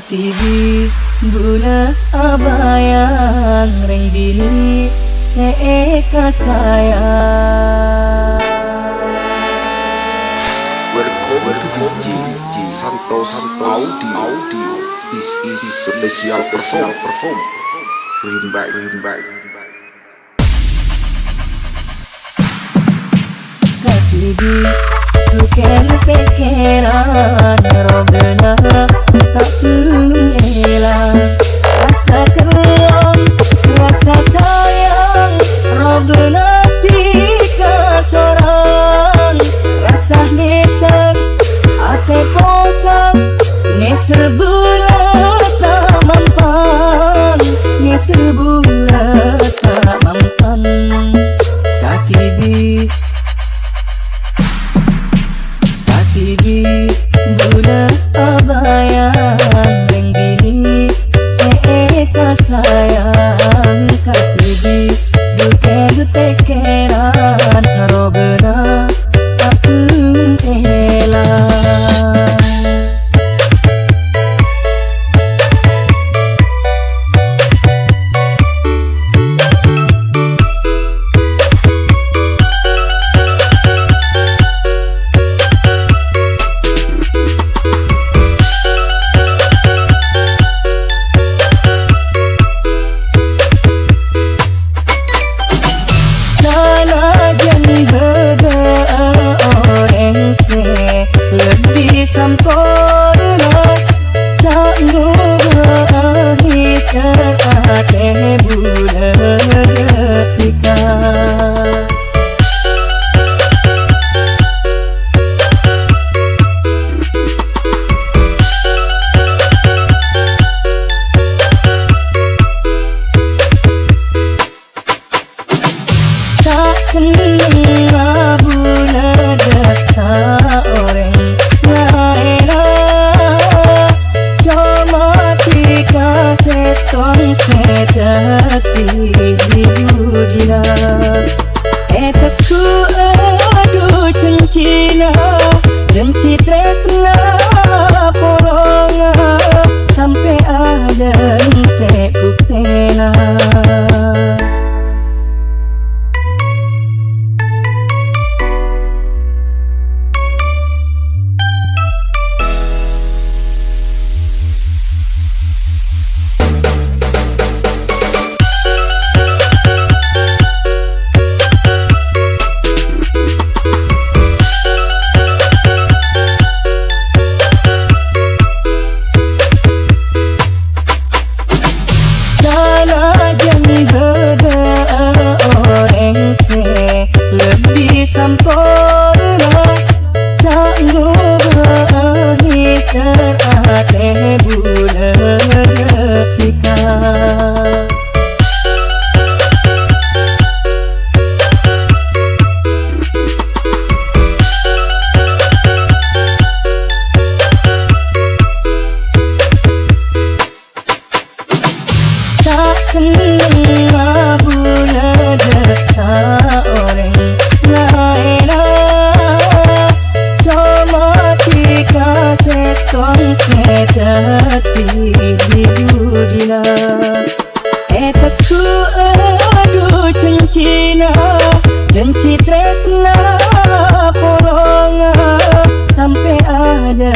Katibi guna abayang reng dini seeka sayang. Welcome to DJ Santos Audio. This is special perform. Bring back. Katibi bukan pikiran Robena tak belum hilang rasa kelam, rasa sayang Robena tiga sorang rasa nesan ate posang neser bulan tak mampan neser bulan tak mampan. Katibi guna abayang reng dini seeka sayang. Katibi bukan tekeran Robena tak belum hilang. Lebih sempurna tak nuangi saat bulan ketika tak senang bulan datang orang setong sejati hidudina etakku adu cencina jenci tresna poronga sampai ada ente kuktena. Lebih sempurna tak nuangi saat bulan ketika tak senang bulan datang orang setong sejati hidudina etakku adu cencina jenci tresna poronga sampai ada